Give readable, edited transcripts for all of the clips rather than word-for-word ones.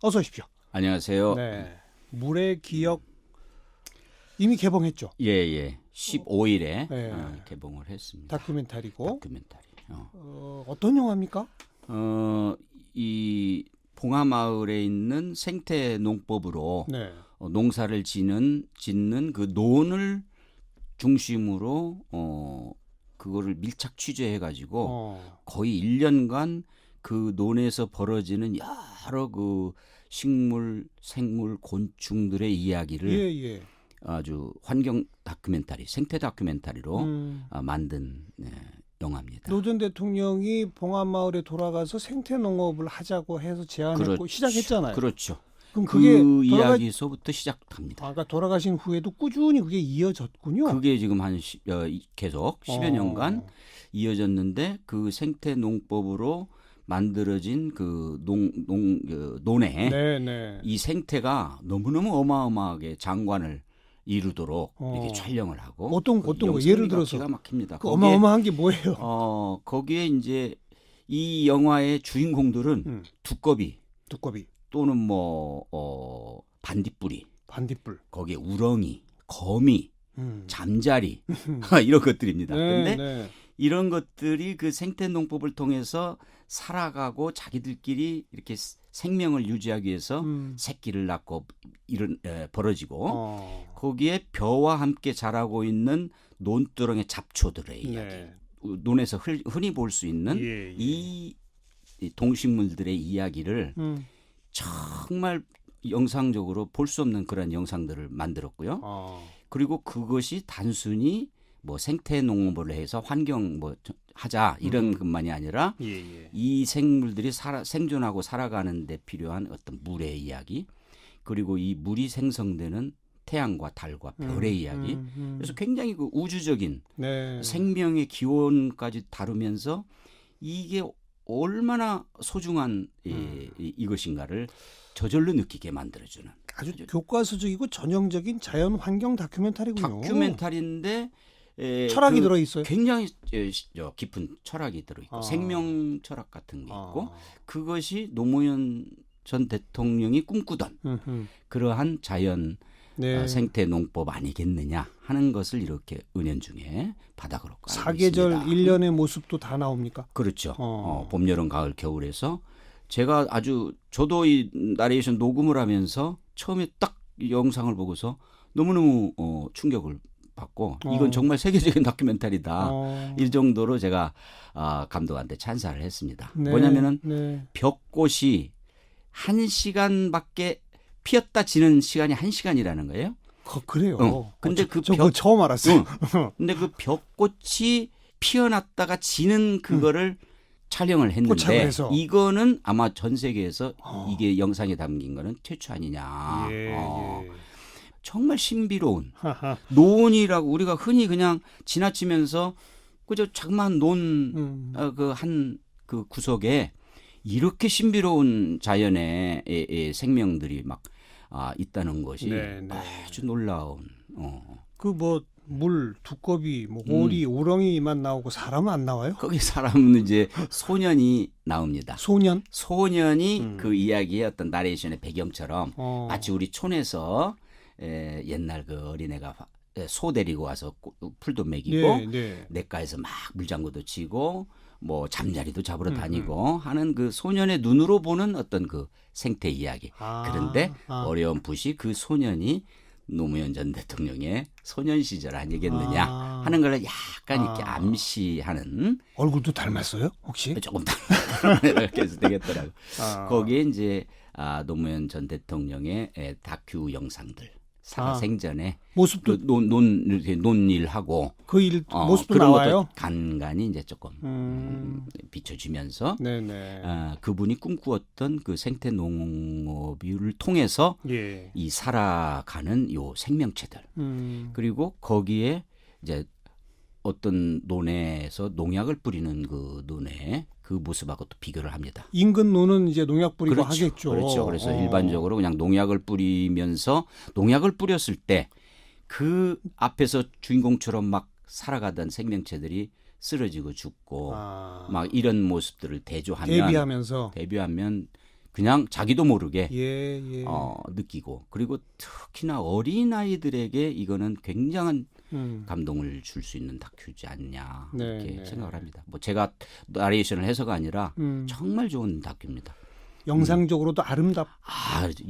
어서 오십시오. 안녕하세요. 네, 물의 기억 이미 개봉했죠. 예. 15일에 네. 개봉을 했습니다. 다큐멘터리고. 다큐멘터리. 어떤 영화입니까? 이 봉하마을에 있는 생태 농법으로 네. 농사를 짓는 그 논을 중심으로 그거를 밀착 취재해 가지고 거의 1년간 그 논에서 벌어지는 여러 그 식물, 생물, 곤충들의 이야기를 예. 아주 환경 다큐멘터리, 생태 다큐멘터리로 만든 영화입니다. 노 전 대통령이 봉하마을에 돌아가서 생태 농업을 하자고 해서 제안했고 시작했잖아요. 그렇죠. 그럼 그 그게 이야기서부터 시작합니다. 아까 돌아가신 후에도 꾸준히 그게 이어졌군요. 그게 지금 계속 10여 년간 이어졌는데 그 생태 농법으로 만들어진 그 논에 네. 이 생태가 너무너무 어마어마하게 장관을 이루도록 이렇게 촬영을 하고 어떤 거 예를 들어서 기가 막힙니다. 그 어마어마한 게 뭐예요? 거기에 이제 이 영화의 주인공들은 두꺼비 또는 반딧불이, 거기에 우렁이, 거미, 잠자리 이런 것들입니다. 그런데 이런 것들이 그 생태 농법을 통해서 살아가고 자기들끼리 이렇게 생명을 유지하기 위해서 새끼를 낳고 벌어지고 거기에 벼와 함께 자라고 있는 논두렁의 잡초들의 이야기, 논에서 흔히 볼 수 있는 이 동식물들의 이야기를 정말 영상적으로 볼 수 없는 그런 영상들을 만들었고요. 그리고 그것이 단순히 생태 농업을 해서 환경 하자 이런 것만이 아니라 이 생물들이 생존하고 살아가는 데 필요한 어떤 물의 이야기, 그리고 이 물이 생성되는 태양과 달과 별의 이야기. 그래서 굉장히 그 우주적인 생명의 기원까지 다루면서 이게 얼마나 소중한 이것인가를 저절로 느끼게 만들어주는 아주 교과서적이고 전형적인 자연 환경 다큐멘터리군요. 다큐멘터리인데 철학이 들어있어요. 굉장히 깊은 철학이 들어있고 생명 철학 같은 게 있고 그것이 노무현 전 대통령이 꿈꾸던 그러한 자연 생태 농법 아니겠느냐 하는 것을 이렇게 은연중에 바닥으로 깔고 사계절 있습니다. 1년의 모습도 다 나옵니까? 그렇죠. 봄, 여름, 가을, 겨울에서 제가 저도 이 나레이션 녹음을 하면서 처음에 딱 이 영상을 보고서 너무너무 충격을 받고 이건 정말 세계적인 다큐멘터리다. 이 정도로 제가 감독한테 찬사를 했습니다. 뭐냐면은 벽꽃이 1시간밖에 피었다 지는 시간이 1시간이라는 거예요. 그래요. 근데 저 처음 알았어요. 근데 그 벽꽃이 피어났다가 지는 그거를 촬영을 했는데 포착해서. 이거는 아마 전 세계에서 이게 영상에 담긴 거는 최초 아니냐. 정말 신비로운 논이라고 우리가 흔히 그냥 지나치면서 그저 자그마한 논 그 구석에 이렇게 신비로운 자연의 생명들이 막 있다는 것이 아주 놀라운. 물, 두꺼비, 오리, 우렁이만 나오고 사람은 안 나와요? 거기 사람은 이제 소년이 나옵니다. 소년이 그 이야기의 어떤 나레이션의 배경처럼 마치 우리 촌에서 옛날 그 어린애가 소 데리고 와서 풀도 먹이고 냇가에서 막 물장구도 치고 잠자리도 잡으러 다니고 하는 그 소년의 눈으로 보는 어떤 그 생태 이야기. 그런데 어렴풋이 그 소년이 노무현 전 대통령의 소년 시절 아니겠느냐 하는 걸 약간 이렇게 암시하는. 얼굴도 닮았어요? 혹시? 조금 이렇게 해서 되겠더라고. 거기에 이제 노무현 전 대통령의 다큐 영상들. 생전에 모습도 논일하고 그 일 모습도 나와요. 간간히 이제 조금 비춰주면서 그분이 꿈꾸었던 그 생태 농업을 통해서 이 살아가는 요 생명체들 그리고 거기에 이제 어떤 논에서 농약을 뿌리는 그 논에 그 모습하고 또 비교를 합니다. 인근 논은 이제 농약 뿌리고 하겠죠. 그렇죠. 그래서 일반적으로 그냥 농약을 뿌리면서 농약을 뿌렸을 때 그 앞에서 주인공처럼 막 살아가던 생명체들이 쓰러지고 죽고 막 이런 모습들을 대조하면 대비하면 그냥 자기도 모르게 예. 느끼고 그리고 특히나 어린 아이들에게 이거는 굉장한 감동을 줄 수 있는 다큐지 않냐 이렇게 생각을 합니다. 뭐 제가 나레이션을 해서가 아니라 정말 좋은 다큐입니다. 영상적으로도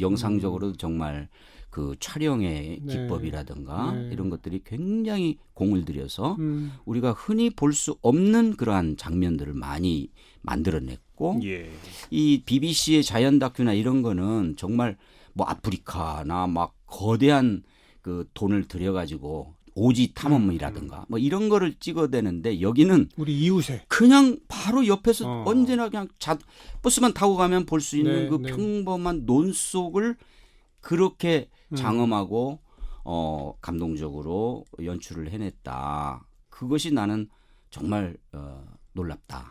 영상적으로 정말 그 촬영의 기법이라든가 이런 것들이 굉장히 공을 들여서 우리가 흔히 볼 수 없는 그러한 장면들을 많이 만들어냈고 이 BBC의 자연 다큐나 이런 거는 정말 뭐 아프리카나 막 거대한 그 돈을 들여가지고 오지 탐험이라든가 뭐 이런 거를 찍어대는데 여기는 우리 이웃에 그냥 바로 옆에서 언제나 그냥 버스만 타고 가면 볼 수 있는 그 평범한 논 속을 그렇게 장엄하고 감동적으로 연출을 해냈다. 그것이 나는 정말 놀랍다.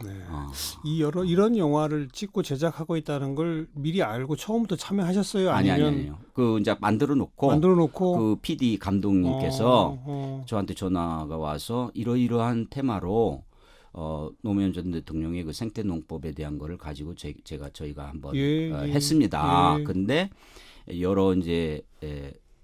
이런 영화를 찍고 제작하고 있다는 걸 미리 알고 처음부터 참여하셨어요? 아니요. 그 이제 만들어 놓고 그 PD 감독님께서 저한테 전화가 와서 이러이러한 테마로 노무현 전 대통령의 그 생태농법에 대한 거를 가지고 저희가 한번 했습니다. 근데 여러 이제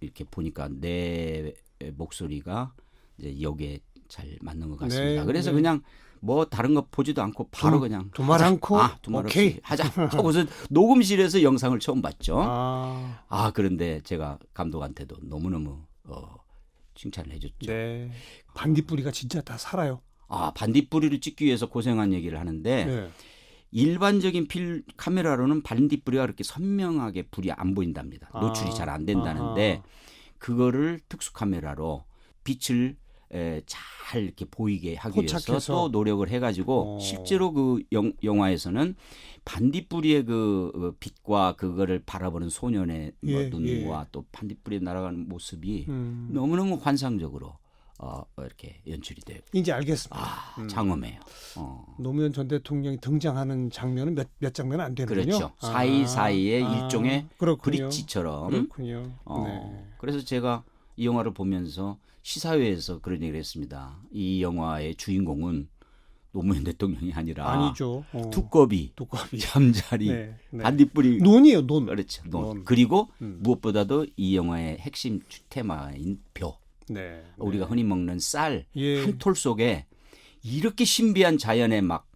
이렇게 보니까 내 목소리가 이제 여기에 잘 맞는 것 같습니다. 그래서 그냥 뭐 다른 거 보지도 않고 바로 그냥 두말 않고 두말 없이 하자 하고서 녹음실에서 영상을 처음 봤죠. 그런데 제가 감독한테도 너무너무 칭찬을 해줬죠. 반딧불이가 진짜 다 살아요. 반딧불이를 찍기 위해서 고생한 얘기를 하는데 일반적인 카메라로는 반딧불이가 그렇게 선명하게 불이 안 보인답니다. 노출이 잘 안 된다는데 그거를 특수 카메라로 빛을 잘 이렇게 보이게 하기 위해서 또 노력을 해가지고 실제로 그 영화에서는 반딧불이의 그 빛과 그거를 바라보는 소년의 눈과 또 반딧불이 날아가는 모습이 너무너무 환상적으로 이렇게 연출이 돼요. 이제 알겠습니다. 장엄해요. 노무현 전 대통령이 등장하는 장면은 몇 장면 안 되는군요. 그렇죠. 사이사이에 일종의 브릿지처럼. 그렇군요. 그래서 제가 이 영화를 보면서 시사회에서 그런 얘기를 했습니다. 이 영화의 주인공은 노무현 대통령이 아니라 아니죠. 두꺼비, 잠자리, 반딧불이 논이에요. 논. 그렇죠. 논. 그리고 무엇보다도 이 영화의 핵심 테마인 벼. 우리가 흔히 먹는 쌀 한 톨 속에 이렇게 신비한 자연의 막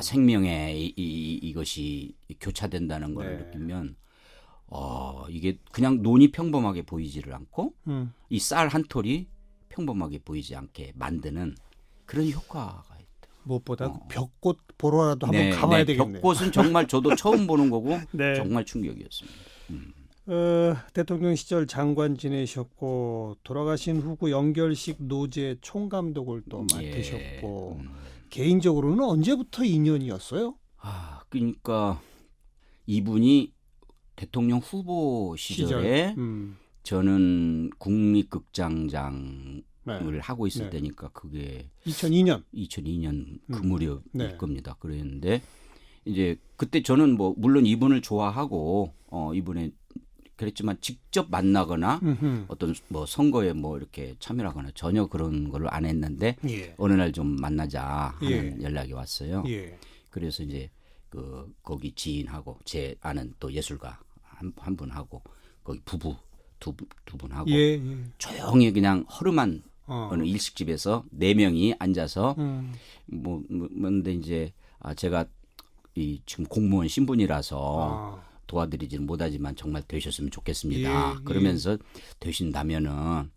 생명의 이것이 교차된다는 걸 느끼면 이게 그냥 논이 평범하게 보이지를 않고 이 쌀 한 톨이 평범하게 보이지 않게 만드는 그런 효과가 있다. 무엇보다 벽꽃 보러라도 한번 가봐야 되겠네요. 벽꽃은 정말 저도 처음 보는 거고 정말 충격이었습니다. 대통령 시절 장관 지내셨고 돌아가신 후고 영결식 노제 총감독을 또 맡으셨고 개인적으로는 언제부터 인연이었어요? 그러니까 이분이 대통령 후보 시절에 저는 국립극장장을 하고 있을 때니까 그게 2002년 그 무렵일 겁니다. 그랬는데 이제 그때 저는 뭐 물론 이분을 좋아하고 이분의 그랬지만 직접 만나거나 어떤 뭐 선거에 뭐 이렇게 참여하거나 전혀 그런 걸 안 했는데 어느 날 좀 만나자 하는 연락이 왔어요. 그래서 이제 거기 지인하고 제 아는 또 예술가 한 분하고 거기 부부 두 분하고 조용히 그냥 허름한 어느 일식집에서 4명이 앉아서 뭔데 이제 제가 지금 공무원 신분이라서 도와드리지는 못하지만 정말 되셨으면 좋겠습니다. 그러면서 되신다면은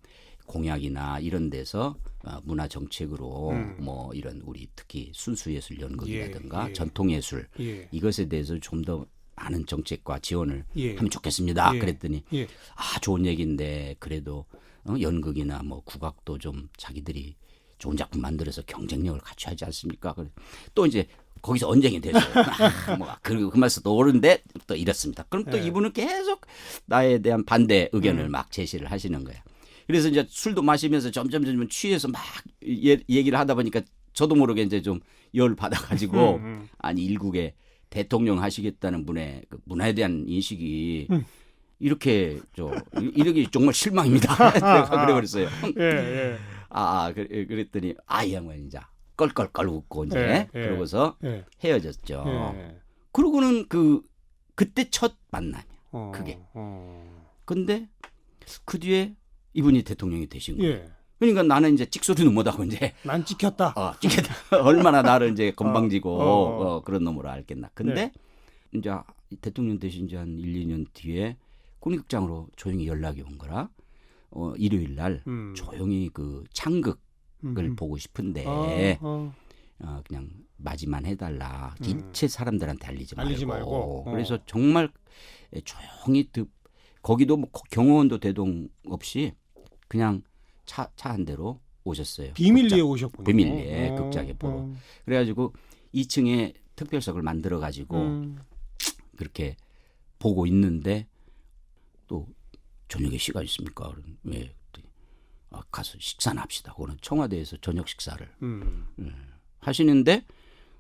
공약이나 이런 데서 문화 정책으로 뭐 이런 우리 특히 순수예술 연극이라든가 전통예술 이것에 대해서 좀 더 많은 정책과 지원을 하면 좋겠습니다. 그랬더니 좋은 얘기인데 그래도 연극이나 뭐 국악도 좀 자기들이 좋은 작품 만들어서 경쟁력을 갖춰야 하지 않습니까? 또 이제 거기서 언쟁이 됐어요. 그리고 그 말씀 또 옳은데 또 이렇습니다. 그럼 또 이분은 계속 나에 대한 반대 의견을 막 제시를 하시는 거예요. 그래서 이제 술도 마시면서 점점 취해서 막 얘기를 하다 보니까 저도 모르게 이제 좀 열 받아가지고 아니 일국에 대통령 하시겠다는 분의 그 문화에 대한 인식이 이렇게 이렇게 정말 실망입니다. 내가 그래버렸어요. 그랬더니 이 양반 이제 껄껄껄 웃고 이제 그러고서 헤어졌죠. 그러고는 그 그때 첫 만남이야. 그게. 근데 그 뒤에 이분이 대통령이 되신 거예요. 예. 그러니까 나는 이제 찍소리는 못하고 이제 난 찍혔다. 찍혔다. 얼마나 나를 이제 건방지고 그런 놈으로 알겠나. 근데 네. 이제 대통령 되신 지 한 1, 2년 뒤에 국립극장으로 조용히 연락이 온 거라. 일요일 날 조용히 그 창극을 보고 싶은데 그냥 맞이만 해달라. 일체 사람들한테 알리지 말고. 그래서 정말 조용히 거기도 뭐 경호원도 대동 없이 그냥 차 한 대로 오셨어요. 비밀리에 오셨군요. 비밀리에 극장에 보러. 그래가지고 2층에 특별석을 만들어 가지고 그렇게 보고 있는데 또 저녁에 시간 있습니까? 왜? 가서 식사나 합시다. 그는 청와대에서 저녁 식사를 하시는데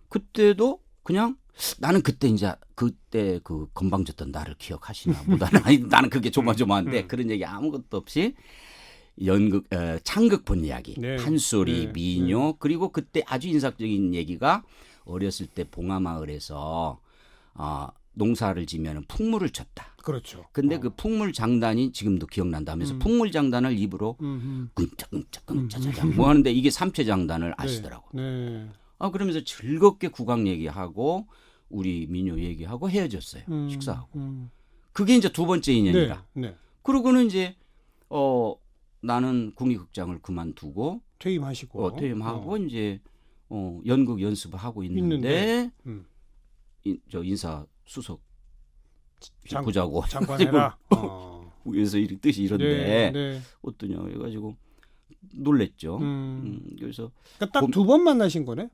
그때도 그냥 나는 그때 그 건방졌던 나를 기억하시나 보다는 아니 나는 그게 조마조마한데 그런 얘기 아무것도 없이 창극 본 이야기, 네. 판소리, 네. 미녀 그리고 그때 아주 인상적인 얘기가 어렸을 때 봉하마을에서 농사를 지면은 풍물을 쳤다. 그렇죠. 근데 그 풍물 장단이 지금도 기억난다 하면서 풍물 장단을 입으로 끙짝끙짝끙짝짜장 뭐 하는데 이게 삼체 장단을 아시더라고. 네. 그러면서 즐겁게 국악 얘기하고 우리 민요 얘기하고 헤어졌어요. 식사하고. 그게 이제 두 번째 인연이라. 네. 그러고는 이제 나는 국립극장을 그만두고 퇴임하시고 퇴임하고 이제 연극 연습을 하고 있는데 저 인사 수석 보자고 장관해라. 그래서 뜻이 이런데 네. 어떠냐 해가지고 놀랬죠. 그래서 그러니까 딱 두 번 만나신 거네.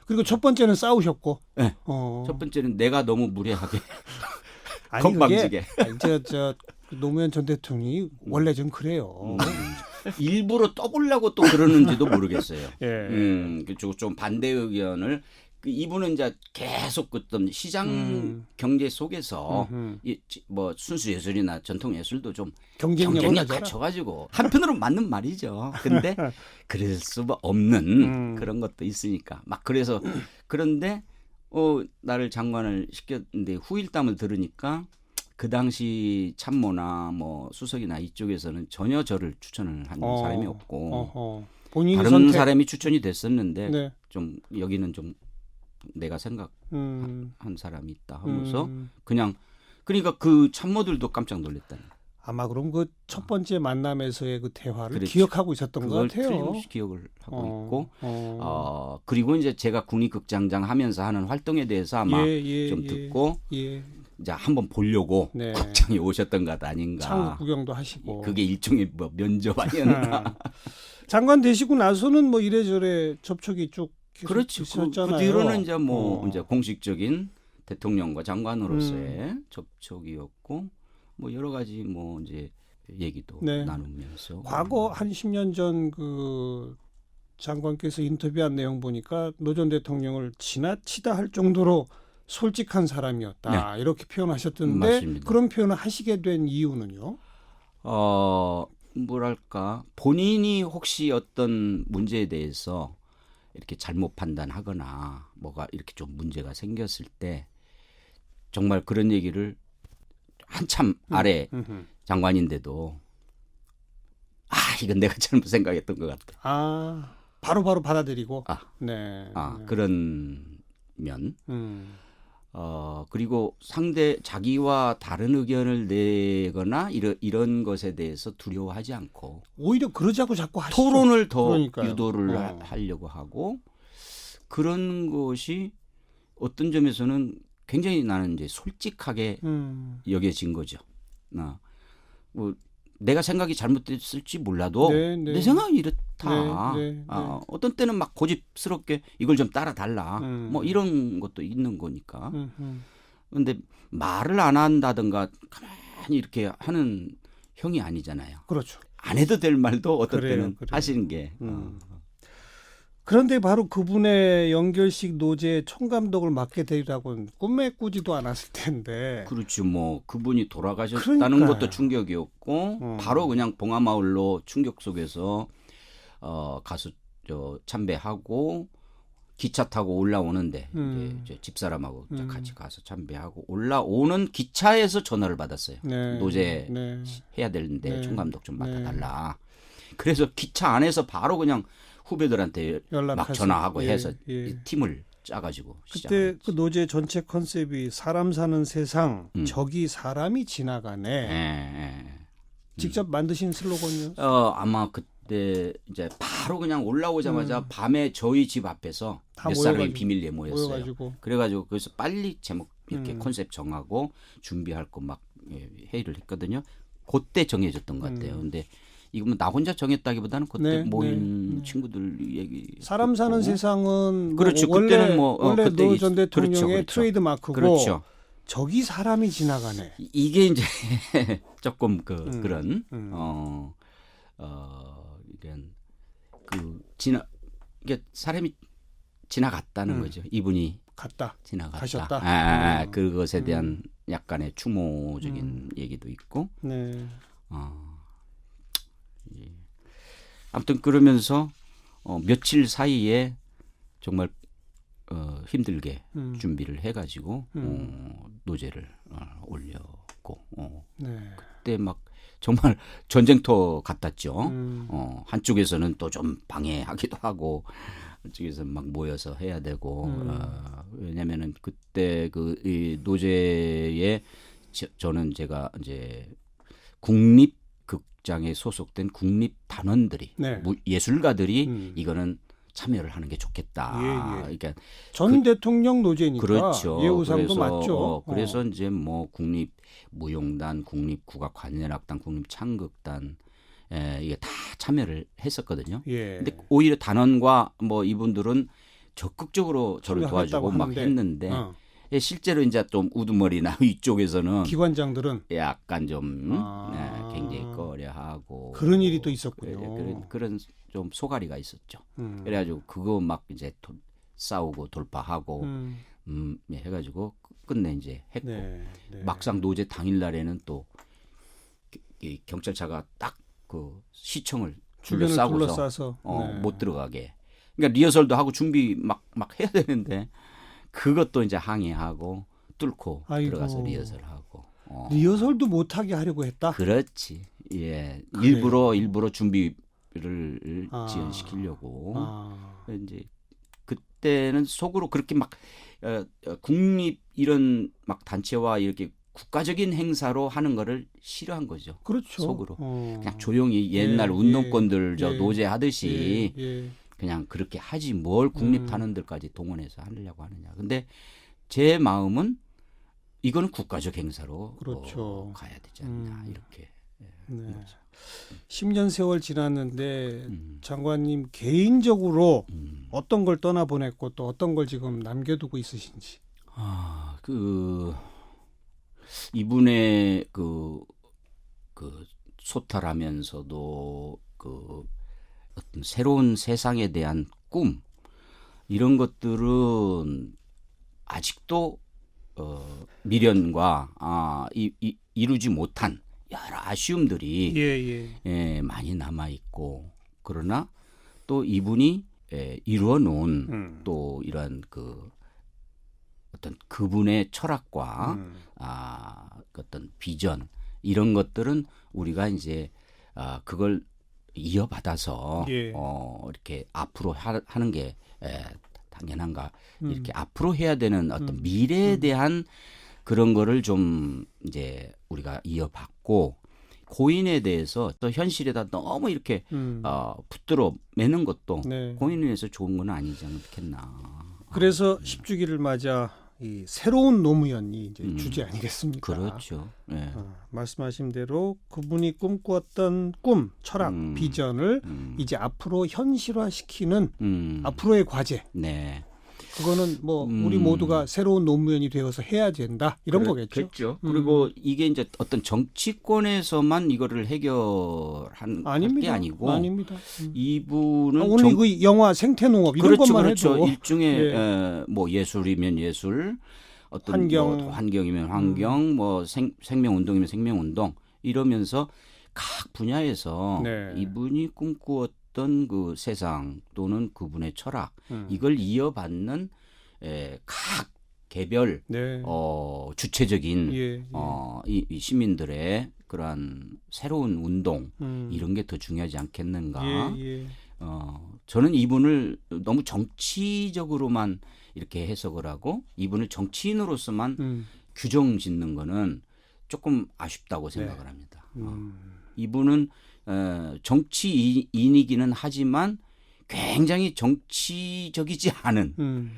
그리고 첫 번째는 싸우셨고. 네. 첫 번째는 내가 너무 무례하게 건방지게. 저 노무현 전 대통령이 원래 좀 그래요. 일부러 떠보려고 또 그러는지도 모르겠어요. 예. 좀 반대 의견을 이분은 이제 계속 어떤 시장 경제 속에서 뭐 순수 예술이나 전통 예술도 좀 경쟁력 갖춰가지고 한편으로 맞는 말이죠. 근데 그럴 수 없는 그런 것도 있으니까 막 그래서 그런데 나를 장관을 시켰는데 후일담을 들으니까 그 당시 참모나 뭐 수석이나 이쪽에서는 전혀 저를 추천을 한 사람이 없고 다른 사람이 추천이 됐었는데 네. 좀 여기는 좀 내가 생각한 사람이 있다 하면서 그러니까 그 참모들도 깜짝 놀랐다는. 아마 그럼 그 첫 번째 만남에서의 그 대화를 그렇죠. 기억하고 있었던 것 같아요. 틀림없이 기억을 하고 있고 그리고 이제 제가 국립극장장 하면서 하는 활동에 대해서 아마 좀 듣고 이제 한번 보려고 극장에 오셨던 것 아닌가. 창국 구경도 하시고. 그게 일종의 뭐 면접 아니었나. 장관 되시고 나서는 뭐 이래저래 접촉이 쭉 그렇죠. 그 뒤로는 이제 이제 공식적인 대통령과 장관으로서의 접촉이었고 뭐 여러 가지 뭐 이제 얘기도 나누면서 과거 한 10년 전 그 장관께서 인터뷰한 내용 보니까 노 전 대통령을 지나치다 할 정도로 솔직한 사람이었다 이렇게 표현하셨던데 맞습니다. 그런 표현을 하시게 된 이유는요? 뭐랄까 본인이 혹시 어떤 문제에 대해서 이렇게 잘못 판단하거나 뭐가 이렇게 좀 문제가 생겼을 때 정말 그런 얘기를 한참 아래 장관인데도 이건 내가 잘못 생각했던 것 같다. 바로 받아들이고. 그런 면. 그리고 자기와 다른 의견을 내거나 이런 것에 대해서 두려워하지 않고 오히려 그러자고 자꾸 하시죠. 토론을 더 그러니까요. 유도를 하려고 하고 그런 것이 어떤 점에서는 굉장히 나는 이제 솔직하게 여겨진 거죠. 뭐 내가 생각이 잘못됐을지 몰라도 내 생각이 이렇다. 어떤 때는 막 고집스럽게 이걸 좀 따라달라. 뭐 이런 것도 있는 거니까. 그런데 말을 안 한다든가 가만히 이렇게 하는 형이 아니잖아요. 그렇죠. 안 해도 될 말도 어떤 때는 하시는 게. 그런데 바로 그분의 연결식 노제 총감독을 맡게 되리라고는 꿈에 꾸지도 않았을 텐데. 그렇죠. 뭐 그분이 돌아가셨다는 것도 충격이었고 바로 그냥 봉하마을로 충격 속에서 가서 참배하고 기차 타고 올라오는데 이제 집사람하고 같이 가서 참배하고 올라오는 기차에서 전화를 받았어요. 네. 노제 네. 해야 되는데 네. 총감독 좀 네. 맡아달라. 그래서 기차 안에서 바로 그냥 후배들한테 막 전화하고 해서 이 팀을 짜가지고 그때 시작했지. 그 노제 전체 컨셉이 사람 사는 세상 저기 사람이 지나가네. 예. 직접 만드신 슬로건이요? 아마 그때 이제 바로 그냥 올라오자마자 밤에 저희 집 앞에서 다 몇 사람이 모여가지고, 비밀리에 모였어요. 모여가지고. 그래가지고 거기서 빨리 제목 이렇게 컨셉 정하고 준비할 거 막 회의를 했거든요. 그때 정해졌던 것 같아요. 근데 이거 뭐 나 혼자 정했다기보다는 그때 모인 친구들 얘기. 사람 사는 세상은 그렇죠. 뭐 그때는 원래 그때 노 전 대통령의 그렇죠. 트레이드 마크고 그렇죠. 저기 사람이 지나가네. 이게 이제 조금 그런 이런 이게 사람이 지나갔다는 거죠. 이분이 갔다. 지나갔다. 가셨다. 그것에 대한 약간의 추모적인 얘기도 있고. 네. 예. 아무튼 그러면서 며칠 사이에 정말 힘들게 준비를 해가지고 노제를 올렸고 네. 그때 막 정말 전쟁터 같았죠. 한쪽에서는 또 좀 방해하기도 하고 한쪽에서 막 모여서 해야 되고 왜냐면은 그때 이 노제에 저는 제가 이제 국립극장에 소속된 국립 단원들이 네. 예술가들이 이거는 참여를 하는 게 좋겠다. 예. 그러니까 전 대통령 노제니까 그렇죠. 예우상도 맞죠. 그래서 이제 뭐 국립무용단, 국립국악관현악단, 국립창극단 이게 다 참여를 했었거든요. 예. 근데 오히려 단원과 뭐 이분들은 적극적으로 저를 도와주고 막 하는데, 했는데 실제로 이제 좀 우두머리나 위쪽에서는 기관장들은 약간 좀 굉장히 꺼려하고 그런 일이 또 있었군요. 그런 좀 소가리가 있었죠. 그래가지고 그거 막 이제 싸우고 돌파하고 해가지고 끝내 이제 했고 네. 막상 노제 당일날에는 또 이 경찰차가 딱 그 시청을 둘러싸고서 못 들어가게. 그러니까 리허설도 하고 준비 막 해야 되는데 그것도 이제 항의하고 뚫고 들어가서 리허설하고. 리허설도 못하게 하려고 했다. 그렇지. 예. 그래요. 일부러 준비를 지연시키려고. 이제 그때는 속으로 그렇게 막 국립 이런 막 단체와 이렇게 국가적인 행사로 하는 거를 싫어한 거죠. 그렇죠. 속으로. 그냥 조용히 옛날 운동권들 노제 하듯이 그냥 그렇게 하지 뭘 국립 단원들까지 동원해서 하려고 하느냐. 근데 제 마음은 이거는 국가적 행사로 그렇죠. 가야 되지 않냐 이렇게. 네. 10년 세월 지났는데 장관님 개인적으로 어떤 걸 떠나보냈고 또 어떤 걸 지금 남겨두고 있으신지. 이분의 그 소탈하면서도 어떤 새로운 세상에 대한 꿈 이런 것들은 아직도 미련과 이루지 못한 여러 아쉬움들이 많이 남아 있고 그러나 또 이분이 이루어 놓은 또 이러한 어떤 그분의 철학과 어떤 비전 이런 것들은 우리가 이제 그걸 이어받아서 이렇게 앞으로 하는 게 당연한가 이렇게 앞으로 해야 되는 어떤 미래에 대한 그런 거를 좀 이제 우리가 이어받고 고인에 대해서 또 현실에다 너무 이렇게 붙들어 매는 것도 고인에 대해서 좋은 건 아니지 않겠나. 그래서 10주기를 맞아 이 새로운 노무현이 이제 주제 아니겠습니까? 그렇죠. 네. 말씀하신 대로 그분이 꿈꾸었던 꿈, 철학, 비전을 이제 앞으로 현실화시키는 앞으로의 과제. 네. 그거는 뭐 우리 모두가 새로운 노무현이 되어서 해야 된다 이런 거겠죠. 그렇죠. 그리고 이게 이제 어떤 정치권에서만 이거를 해결한 게 아니고 아닙니다. 이분은 오늘 그 영화 생태농업 이런 것만 해도 일종의 뭐 예술이면 예술, 어떤 환경이면 환경, 뭐 생명운동이면 생명운동 이러면서 각 분야에서 이분이 꿈꾸었던 살아왔던 그 세상 또는 그분의 철학 이걸 이어받는 각 개별 네. 주체적인 예, 예. 이 시민들의 그러한 새로운 운동 이런 게 더 중요하지 않겠는가? 예, 예. 저는 이분을 너무 정치적으로만 이렇게 해석을 하고 이분을 정치인으로서만 규정 짓는 거는 조금 아쉽다고 생각을 합니다. 이분은 정치인이기는 하지만 굉장히 정치적이지 않은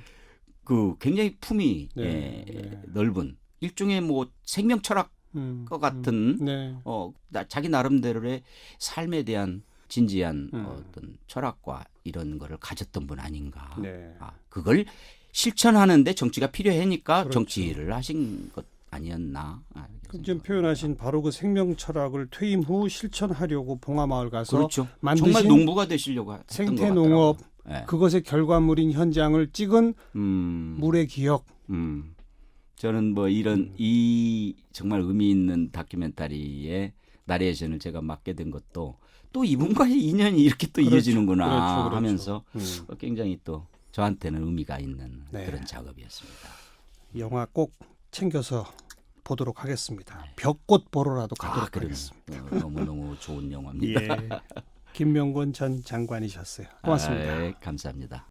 그 굉장히 품이 넓은 일종의 뭐 생명 철학과 같은 네. 자기 나름대로의 삶에 대한 진지한 어떤 철학과 이런 거를 가졌던 분 아닌가. 네. 그걸 실천하는데 정치가 필요하니까 그렇죠. 정치를 하신 것 아니었나. 지금 표현하신 바로 그 생명 철학을 퇴임 후 실천하려고 봉하마을 가서 그렇죠. 만드신 정말 농부가 되시려고 했던 생태 것 농업 같더라고요. 네. 그것의 결과물인 현장을 찍은 물의 기억. 저는 뭐 이런 이 정말 의미 있는 다큐멘터리의 나레이션을 제가 맡게 된 것도 또 이분과의 인연이 이렇게 또 그렇죠. 이어지는구나 그렇죠. 하면서 굉장히 또 저한테는 의미가 있는 네. 그런 작업이었습니다. 영화 꼭 챙겨서 보도록 하겠습니다. 벽꽃 보러라도 가도록 그러면 하겠습니다. 너무너무 좋은 영화입니다. 예. 김명곤 전 장관이셨어요. 고맙습니다. 감사합니다.